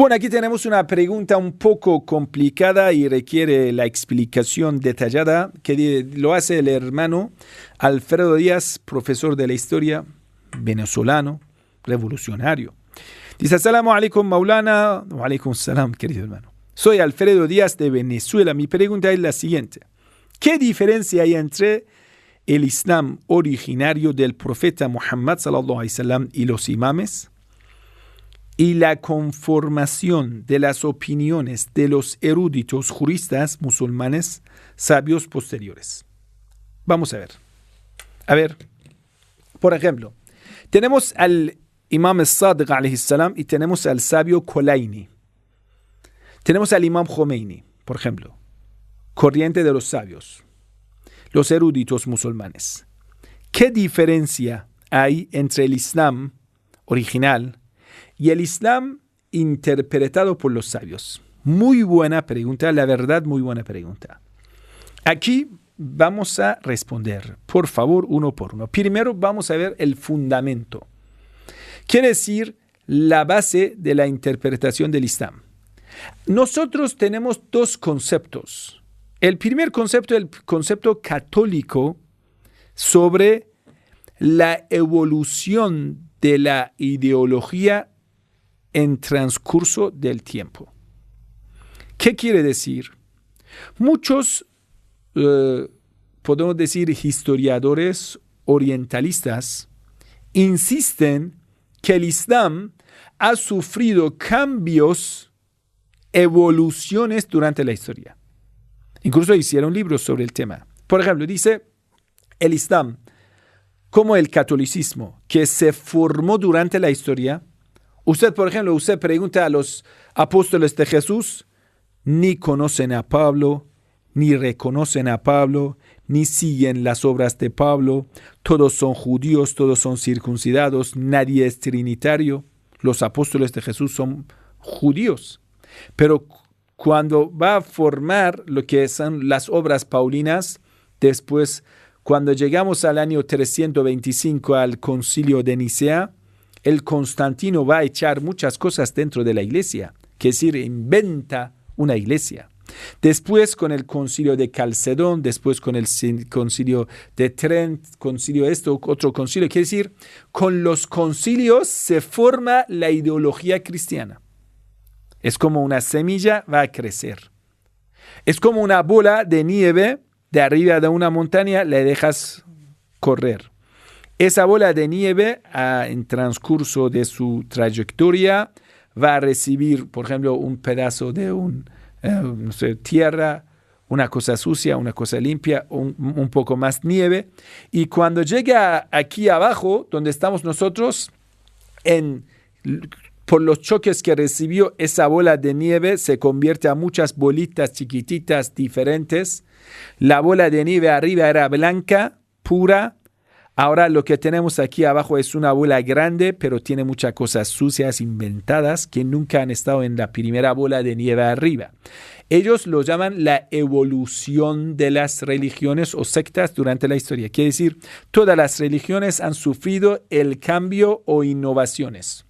Bueno, aquí tenemos una pregunta un poco complicada y requiere la explicación detallada que lo hace el hermano Alfredo Díaz, profesor de la historia, venezolano, revolucionario. Dice, Assalamu alaikum, Maulana. Wa alaikum salam, querido hermano. Soy Alfredo Díaz de Venezuela. Mi pregunta es la siguiente. ¿Qué diferencia hay entre el Islam originario del profeta Muhammad sallallahu alaihi wasallam y los imames y la conformación de las opiniones de los eruditos juristas musulmanes sabios posteriores? Vamos a ver. A ver, por ejemplo, tenemos al Imam Sadiq alayhi salam y tenemos al sabio Kolaini. Tenemos al Imam Khomeini, por ejemplo, corriente de los sabios, los eruditos musulmanes. ¿Qué diferencia hay entre el Islam original y el Islam interpretado por los sabios? Muy buena pregunta, la verdad, muy buena pregunta. Aquí vamos a responder, por favor, uno por uno. Primero vamos a ver el fundamento. Quiere decir la base de la interpretación del Islam. Nosotros tenemos dos conceptos. El primer concepto es el concepto católico sobre la evolución de la ideología en transcurso del tiempo. ¿Qué quiere decir? Muchos, podemos decir, historiadores orientalistas insisten que el Islam ha sufrido cambios, evoluciones durante la historia. Incluso hicieron libros sobre el tema. Por ejemplo, dice el Islam, como el catolicismo, que se formó durante la historia. Usted, por ejemplo, usted pregunta a los apóstoles de Jesús, ni conocen a Pablo, ni reconocen a Pablo, ni siguen las obras de Pablo. Todos son judíos, todos son circuncidados, nadie es trinitario. Los apóstoles de Jesús son judíos. Pero cuando va a formar lo que son las obras paulinas, después, cuando llegamos al año 325 al concilio de Nicea, el Constantino va a echar muchas cosas dentro de la iglesia, que es decir, inventa una iglesia. Después con el concilio de Calcedón, después con el concilio de Trent, concilio esto, otro concilio, quiere decir, con los concilios se forma la ideología cristiana. Es como una semilla, va a crecer. Es como una bola de nieve, de arriba de una montaña, le dejas correr. Esa bola de nieve, en transcurso de su trayectoria, va a recibir, por ejemplo, un pedazo de tierra, una cosa sucia, una cosa limpia, un poco más nieve. Y cuando llega aquí abajo, donde estamos nosotros, por los choques que recibió esa bola de nieve, se convierte a muchas bolitas chiquititas diferentes. La bola de nieve arriba era blanca, pura. Ahora lo que tenemos aquí abajo es una bola grande, pero tiene muchas cosas sucias inventadas que nunca han estado en la primera bola de nieve arriba. Ellos lo llaman la evolución de las religiones o sectas durante la historia. Quiere decir, todas las religiones han sufrido el cambio o innovaciones.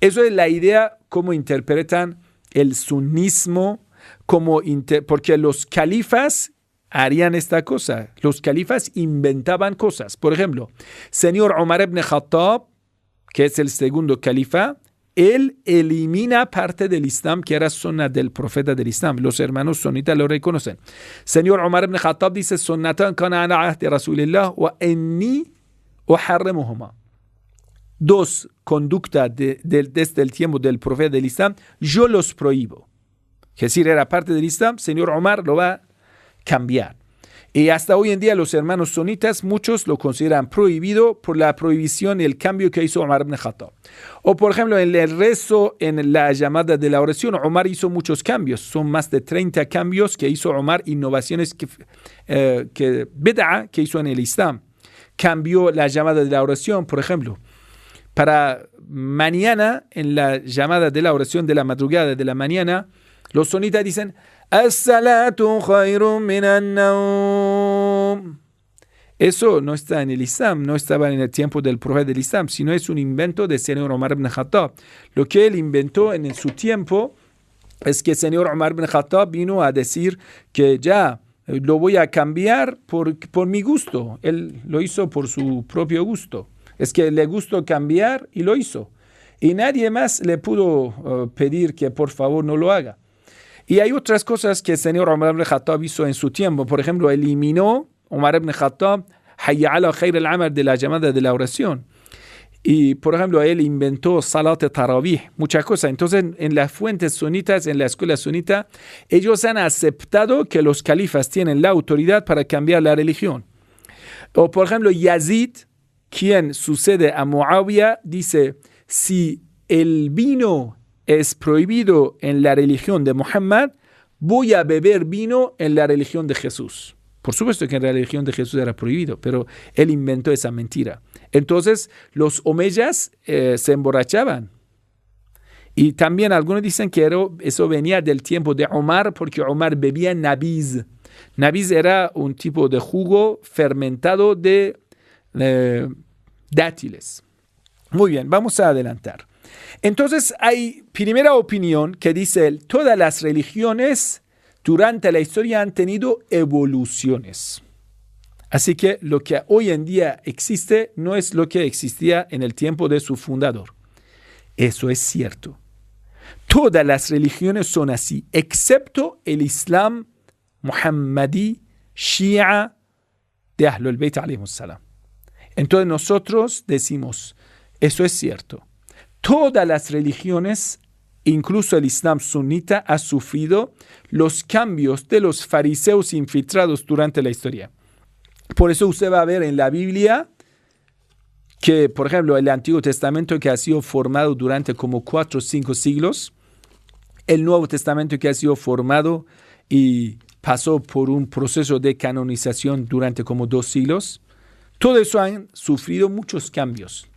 Eso es la idea cómo interpretan el sunismo, porque los califas harían esta cosa. Los califas inventaban cosas. Por ejemplo, señor Omar ibn Khattab, que es el segundo califa, él elimina parte del Islam que era sunna del profeta del Islam. Los hermanos sunitas lo reconocen. Señor Omar ibn Khattab dice, sunnatan kana ala ahdi Rasulillah wa inni uharrimuhuma. Dos conductas desde el tiempo del profeta del Islam, yo los prohíbo. Es decir, era parte del Islam, señor Omar lo va a cambiar. Y hasta hoy en día los hermanos sunitas, muchos lo consideran prohibido por la prohibición y el cambio que hizo Omar ibn Khattab. O por ejemplo, en el rezo, en la llamada de la oración, Omar hizo muchos cambios. Son más de 30 cambios que hizo Omar, innovaciones bid'a que hizo en el Islam. Cambió la llamada de la oración, por ejemplo. Para mañana, en la llamada de la oración de la madrugada de la mañana, los sunitas dicen As-salatu khayrun minan nawm. Eso no está en el Islam, no estaba en el tiempo del profeta del Islam, sino es un invento del señor Omar ibn Khattab. Lo que él inventó en su tiempo es que el señor Omar ibn Khattab vino a decir que ya lo voy a cambiar por mi gusto. Él lo hizo por su propio gusto. Es que le gustó cambiar y lo hizo. Y nadie más le pudo pedir que por favor no lo haga. Y hay otras cosas que el señor Omar ibn Khattab hizo en su tiempo. Por ejemplo, eliminó Omar ibn Khattab Hayya ala khair al-amal de la llamada de la oración. Y, por ejemplo, él inventó Salat Tarawih, muchas cosas. Entonces, en las fuentes sunitas, en la escuela sunita, ellos han aceptado que los califas tienen la autoridad para cambiar la religión. O, por ejemplo, Yazid, quien sucede a Muawiyah, dice, si el vino es prohibido en la religión de Muhammad, voy a beber vino en la religión de Jesús. Por supuesto que en la religión de Jesús era prohibido, pero él inventó esa mentira. Entonces, los omeyas se emborrachaban. Y también algunos dicen que eso venía del tiempo de Omar, porque Omar bebía nabiz. Nabiz era un tipo de jugo fermentado de dátiles. Muy bien, vamos a adelantar. Entonces, hay primera opinión que dice, todas las religiones durante la historia han tenido evoluciones. Así que lo que hoy en día existe no es lo que existía en el tiempo de su fundador. Eso es cierto. Todas las religiones son así, excepto el Islam Muhammadí, Shia, de Ahlul Bayt alayhimus salam. Entonces nosotros decimos, eso es cierto. Todas las religiones, incluso el Islam sunita, ha sufrido los cambios de los fariseos infiltrados durante la historia. Por eso usted va a ver en la Biblia que, por ejemplo, el Antiguo Testamento que ha sido formado durante como 4 o 5 siglos, el Nuevo Testamento que ha sido formado y pasó por un proceso de canonización durante como 2 siglos, todo eso han sufrido muchos cambios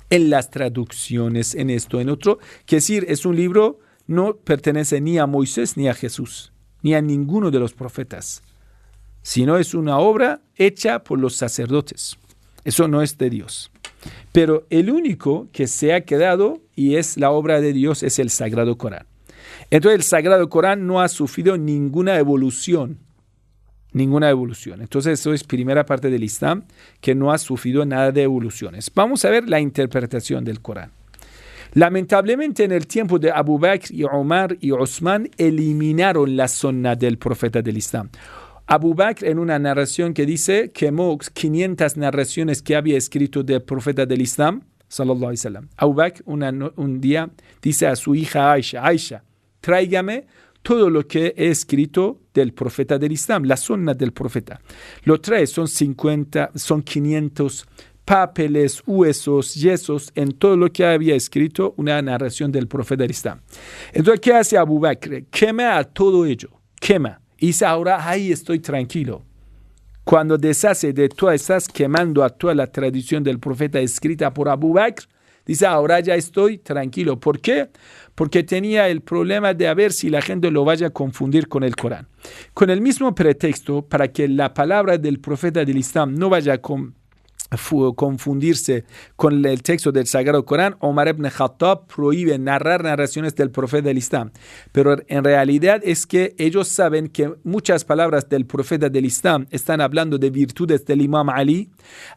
en las traducciones, en esto, en otro. Que decir, es un libro, no pertenece ni a Moisés ni a Jesús, ni a ninguno de los profetas, sino es una obra hecha por los sacerdotes. Eso no es de Dios. Pero el único que se ha quedado y es la obra de Dios es el Sagrado Corán. Entonces el Sagrado Corán no ha sufrido ninguna evolución. Ninguna evolución. Entonces eso es primera parte del Islam, que no ha sufrido nada de evoluciones. Vamos a ver la interpretación del Corán. Lamentablemente en el tiempo de Abu Bakr y Omar y Osman eliminaron la sunna del profeta del Islam. Abu Bakr, en una narración que dice, quemó 500 narraciones que había escrito del profeta del Islam, sallallahu alaihi wasallam. Abu Bakr un día dice a su hija Aisha, tráigame todo lo que he escrito del profeta del Islam, la sunna del profeta. Lo trae, son 500 papeles, huesos, yesos, en todo lo que había escrito una narración del profeta del Islam. Entonces, ¿qué hace Abu Bakr? Quema a todo ello, quema. Y dice, ahora ahí estoy tranquilo. Cuando deshace de todas esas, quemando a toda la tradición del profeta escrita por Abu Bakr, dice, ahora ya estoy tranquilo. ¿Por qué? Porque tenía el problema de a ver si la gente lo vaya a confundir con el Corán. Con el mismo pretexto, para que la palabra del profeta del Islam no vaya a confundirse con el texto del Sagrado Corán, Omar ibn Khattab prohíbe narrar narraciones del profeta del Islam. Pero en realidad es que ellos saben que muchas palabras del profeta del Islam están hablando de virtudes del Imam Ali,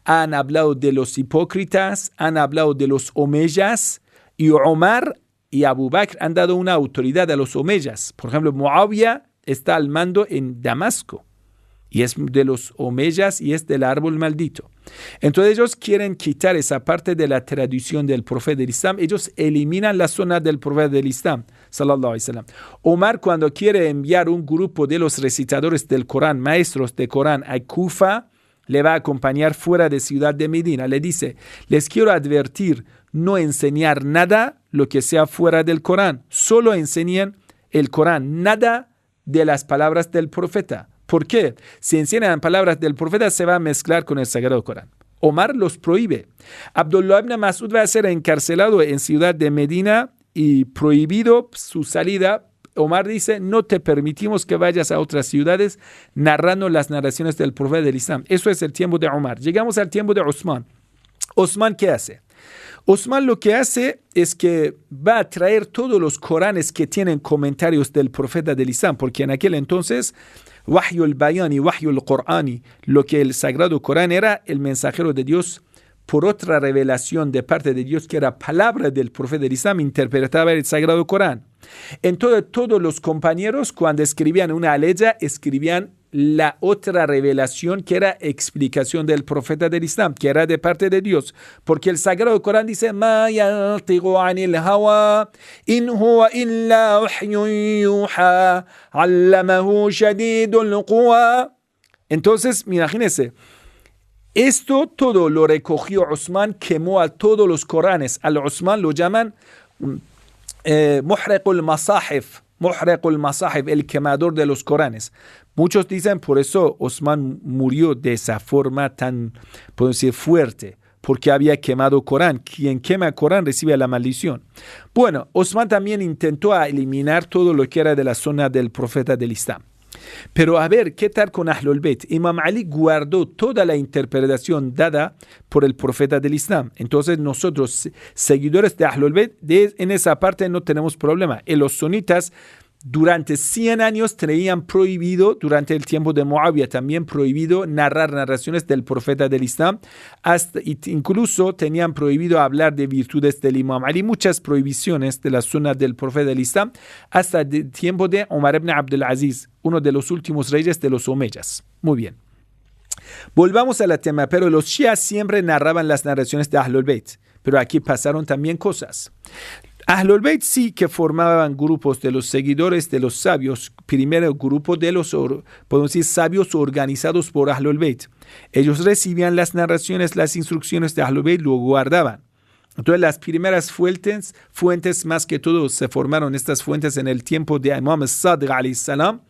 han hablado de los hipócritas, han hablado de los omeyas, y Omar y Abu Bakr han dado una autoridad a los omeyas. Por ejemplo, Muawiyah está al mando en Damasco y es de los omeyas y es del árbol maldito. Entonces ellos quieren quitar esa parte de la tradición del profeta del Islam. Ellos eliminan la zona del profeta del Islam, sallallahu alaihi wasallam. Omar, cuando quiere enviar un grupo de los recitadores del Corán, maestros de Corán, a Kufa, le va a acompañar fuera de ciudad de Medina. Le dice, les quiero advertir, no enseñar nada lo que sea fuera del Corán. Solo enseñen el Corán, nada de las palabras del profeta. ¿Por qué? Si enseñan palabras del profeta, se va a mezclar con el Sagrado Corán. Omar los prohíbe. Abdullah ibn Mas'ud va a ser encarcelado en ciudad de Medina y prohibido su salida Omar dice, no te permitimos que vayas a otras ciudades narrando las narraciones del profeta del Islam. Eso es el tiempo de Omar. Llegamos al tiempo de Osman. Osman, ¿qué hace? Osman lo que hace es que va a traer todos los Coranes que tienen comentarios del profeta del Islam, porque en aquel entonces Wahyu al-Bayan y Wahyu al-Qur'ani, lo que el Sagrado Corán era el mensajero de Dios por otra revelación de parte de Dios que era palabra del profeta del Islam, interpretaba el Sagrado Corán. Entonces todos los compañeros cuando escribían una aleya escribían la otra revelación que era explicación del profeta del Islam, que era de parte de Dios, porque el Sagrado Corán dice ma yantiqu anil hawa in huwa illa wahyun yuha allamahu shadidul quwa. Entonces, imagínense, esto todo lo recogió Osman, quemó a todos los Coranes. Al Osman lo llaman muhriqul masahif, el quemador de los Coranes. Muchos dicen por eso Osman murió de esa forma tan, podemos decir, fuerte, porque había quemado Corán. Quien quema Corán recibe la maldición. Bueno, Osman también intentó eliminar todo lo que era de la zona del profeta del Islam. Pero a ver, ¿qué tal con Ahlul Bayt? Imam Ali guardó toda la interpretación dada por el profeta del Islam. Entonces nosotros, seguidores de Ahlul Bayt, en esa parte no tenemos problema. En los sunitas, durante 100 años tenían prohibido, durante el tiempo de Muawiyah también prohibido narrar narraciones del profeta del Islam, incluso tenían prohibido hablar de virtudes del Imam Ali, muchas prohibiciones de la sunna del profeta del Islam, hasta el tiempo de Omar ibn Abdul Aziz, uno de los últimos reyes de los Omeyas. Muy bien. Volvamos al tema, pero los Shia siempre narraban las narraciones de Ahlul Bayt, pero aquí pasaron también cosas. Ahlul Bayt sí que formaban grupos de los seguidores de los sabios, primero grupo de los, podemos decir, sabios organizados por Ahlul Bayt. Ellos recibían las narraciones, las instrucciones de Ahlul Bayt, lo guardaban. Entonces las primeras fuentes más que todo se formaron estas fuentes en el tiempo de Imam Sadiq alayhi salam,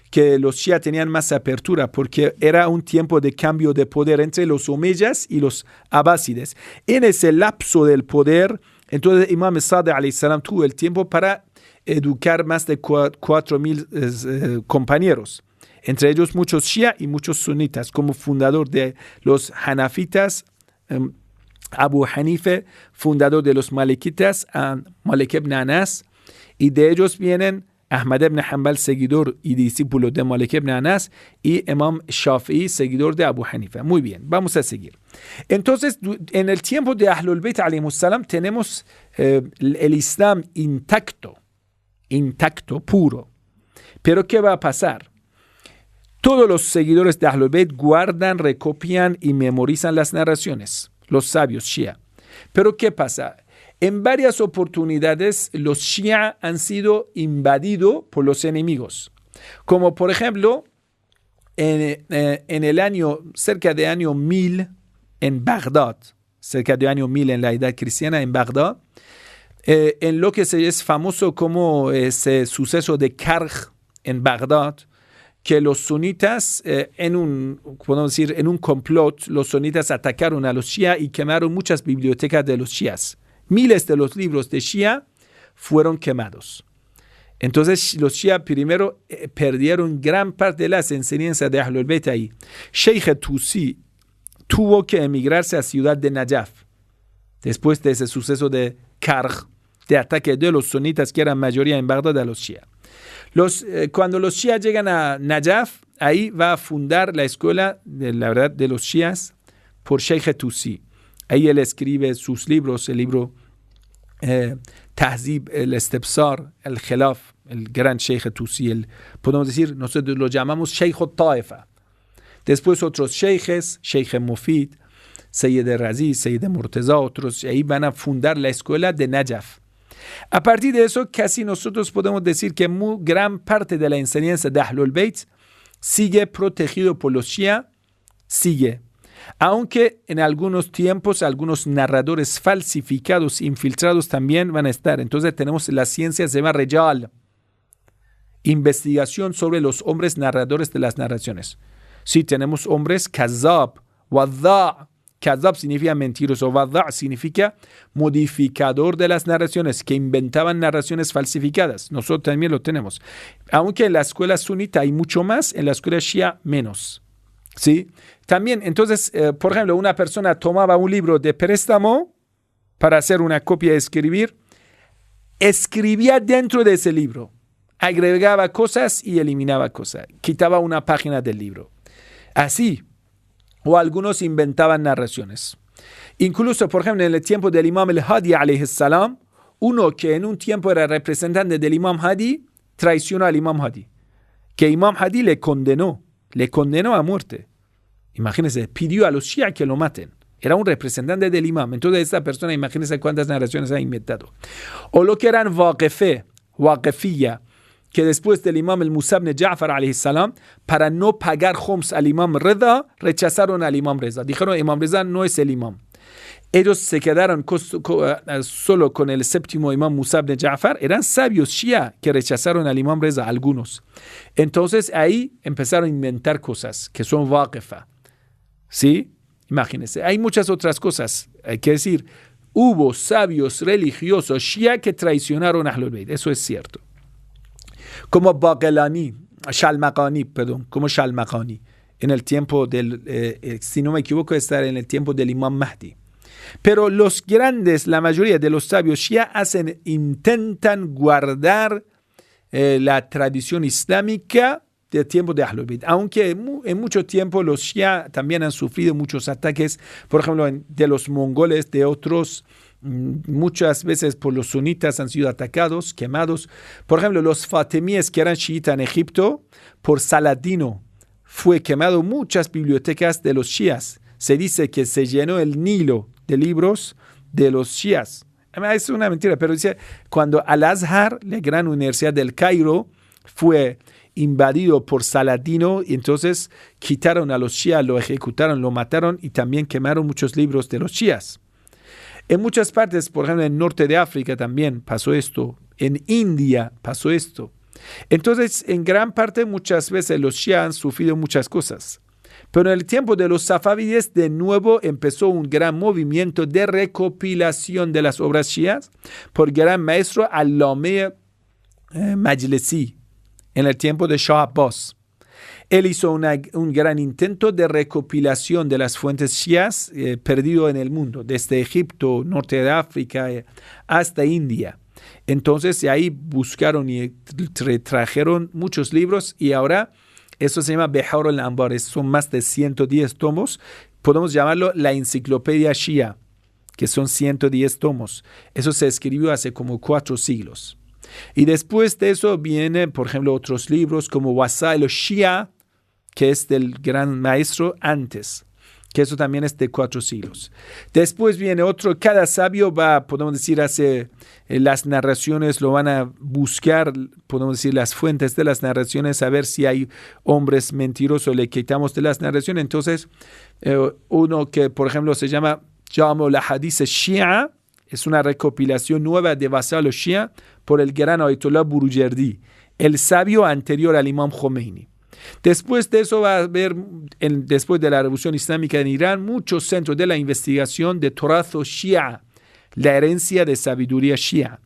que los Shia tenían más apertura porque era un tiempo de cambio de poder entre los Omeyas y los Abásides. En ese lapso del poder, entonces Imam Sadiq alayhi salam tuvo el tiempo para educar más de 4,000 compañeros, entre ellos muchos Shia y muchos sunitas, como fundador de los Hanafitas, Abu Hanife, fundador de los Malikitas, Malik ibn Anas, y de ellos vienen Ahmad ibn Hanbal, seguidor y discípulo de Malik ibn Anas, y Imam Shafi'i, seguidor de Abu Hanifa. Muy bien, vamos a seguir. Entonces, en el tiempo de Ahlul Bayt alayhimus salam tenemos el Islam intacto, puro. Pero ¿qué va a pasar? Todos los seguidores de Ahlul Bayt guardan, recopian y memorizan las narraciones, los sabios Shia. Pero ¿qué pasa? En varias oportunidades los Shia han sido invadidos por los enemigos. Como por ejemplo, en el año, cerca de año 1000 en Bagdad, cerca de año 1000 en la edad cristiana en Bagdad, en lo que es famoso como ese suceso de Karj en Bagdad, que los sunitas, podemos decir, en un complot, los sunitas atacaron a los Shia y quemaron muchas bibliotecas de los Shias. Miles de los libros de Shia fueron quemados. Entonces los Shia primero perdieron gran parte de las enseñanzas de Ahlul Bayt ahí. Sheikh Tusi tuvo que emigrarse a la ciudad de Najaf después de ese suceso de Karj, de ataque de los sunitas que eran mayoría en Bagdad a los Shia. Cuando los Shia llegan a Najaf, ahí va a fundar la escuela de la verdad de los Shias por Sheikh Tusi. Ahí él escribe sus libros, el libro Tahzib, el Istibsar, el Khilaf, el gran Sheikh Tusi, podemos decir, nosotros lo llamamos Sheikh al-Taifa. Después otros sheikhs, Sheikh Mufid, Sayyid Razi, Sayyid Murtaza, otros, ahí van a fundar la escuela de Najaf. A partir de eso, casi nosotros podemos decir que gran parte de la enseñanza de Ahlul Bayt sigue protegido por los Shia, sigue. Aunque en algunos tiempos algunos narradores falsificados, infiltrados también van a estar. Entonces tenemos la ciencia se llama Rejal, investigación sobre los hombres narradores de las narraciones. Sí, tenemos hombres Kazab, Wadda, Kazab significa mentiroso, Wadda' significa modificador de las narraciones, que inventaban narraciones falsificadas. Nosotros también lo tenemos. Aunque en la escuela sunita hay mucho más, en la escuela shia menos. ¿Sí? También, entonces, por ejemplo, una persona tomaba un libro de préstamo para hacer una copia y escribir, escribía dentro de ese libro, agregaba cosas y eliminaba cosas, quitaba una página del libro. Así, o algunos inventaban narraciones. Incluso, por ejemplo, en el tiempo del Imam al-Hadi alayhi salam, uno que en un tiempo era representante del Imam Hadi, traicionó al Imam Hadi, que Imam Hadi le condenó a muerte. Imagínense, pidió a los Shia que lo maten. Era un representante del imam. Entonces esta persona, imagínense cuántas narraciones ha inventado. O lo que eran waqifiyya, que después del imam al-Musa ibn Ja'far alayhi salam, para no pagar khums al imam Reza, rechazaron al imam Reza. Dijeron, imam Reza no es el imam. Ellos se quedaron solo con el séptimo imam Musa ibn Ja'far. Eran sabios Shia que rechazaron al imam Reza, algunos. Entonces ahí empezaron a inventar cosas que son waqifa. ¿Sí? Imagínense, hay muchas otras cosas. Hay que decir, hubo sabios religiosos Shia que traicionaron a Ahlul Bayt. Eso es cierto. Como Shalmaqani, en el tiempo del, si no me equivoco, está en el tiempo del Imam Mahdi. Pero los grandes, la mayoría de los sabios Shia intentan guardar la tradición islámica del tiempo de Ahlul Bayt, aunque en mucho tiempo los Shia también han sufrido muchos ataques, por ejemplo, de los mongoles, de otros, muchas veces por los sunitas han sido atacados, quemados. Por ejemplo, los fatimíes que eran chiitas en Egipto, por Saladino fue quemado muchas bibliotecas de los Shias. Se dice que se llenó el Nilo de libros de los Shias. Es una mentira, pero dice, cuando Al-Azhar, la gran universidad del Cairo, fue invadido por Saladino, y entonces quitaron a los Shias, lo ejecutaron, lo mataron y también quemaron muchos libros de los Shias. En muchas partes, por ejemplo, en el norte de África también pasó esto. En India pasó esto. Entonces, en gran parte, muchas veces los Shias han sufrido muchas cosas. Pero en el tiempo de los Safavides, de nuevo empezó un gran movimiento de recopilación de las obras Shias por el gran maestro Al-Lameh Majlisi, en el tiempo de Shah Abbas. Él hizo un gran intento de recopilación de las fuentes Shias perdido en el mundo, desde Egipto, norte de África, hasta India. Entonces, ahí buscaron y trajeron muchos libros, y ahora eso se llama Bihar al-Anbar. Son más de 110 tomos. Podemos llamarlo la enciclopedia Shia, que son 110 tomos. Eso se escribió hace como 4 siglos. Y después de eso vienen, por ejemplo, otros libros como Wasail al-Shia, que es del gran maestro antes, que eso también es de 4 siglos. Después viene otro, cada sabio va, podemos decir, hace las narraciones, lo van a buscar, podemos decir, las fuentes de las narraciones, a ver si hay hombres mentirosos, le quitamos de las narraciones. Entonces, uno que, por ejemplo, se llama Jamo la Hadith Shia, es una recopilación nueva de Wasail al-Shia por el gran Ayatollah Burujerdi, el sabio anterior al Imam Khomeini. Después de eso va a haber, después de la Revolución Islámica en Irán, muchos centros de la investigación de Torazo Shia, la herencia de sabiduría Shia.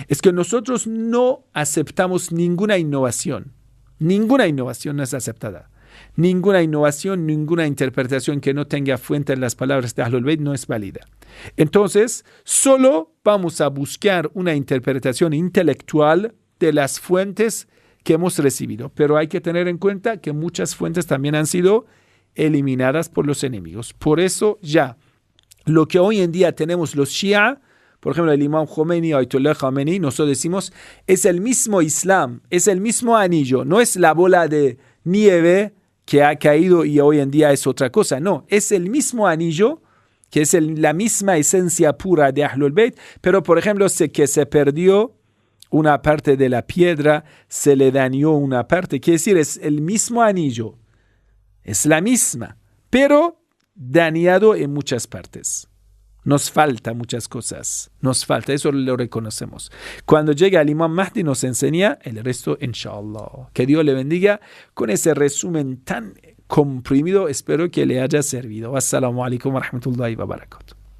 Es que nosotros no aceptamos ninguna innovación. Ninguna innovación no es aceptada. Ninguna innovación, ninguna interpretación que no tenga fuente en las palabras de Ahlul Bayt no es válida. Entonces, solo vamos a buscar una interpretación intelectual de las fuentes que hemos recibido. Pero hay que tener en cuenta que muchas fuentes también han sido eliminadas por los enemigos. Por eso ya, lo que hoy en día tenemos los Shia, por ejemplo, el Imam Khomeini, Ayatollah Khomeini, nosotros decimos, es el mismo Islam, es el mismo anillo, no es la bola de nieve que ha caído y hoy en día es otra cosa. No, es el mismo anillo, que es la misma esencia pura de Ahlul Bayt, pero por ejemplo, que se perdió una parte de la piedra, se le dañó una parte. Quiere decir, es el mismo anillo, es la misma, pero dañado en muchas partes. Nos falta muchas cosas, nos falta, eso lo reconocemos. Cuando llegue al Imam Mahdi nos enseña el resto, inshallah. Que Dios le bendiga con ese resumen tan comprimido. Espero que le haya servido. Assalamu alaikum wa rahmatullahi wa barakatuh.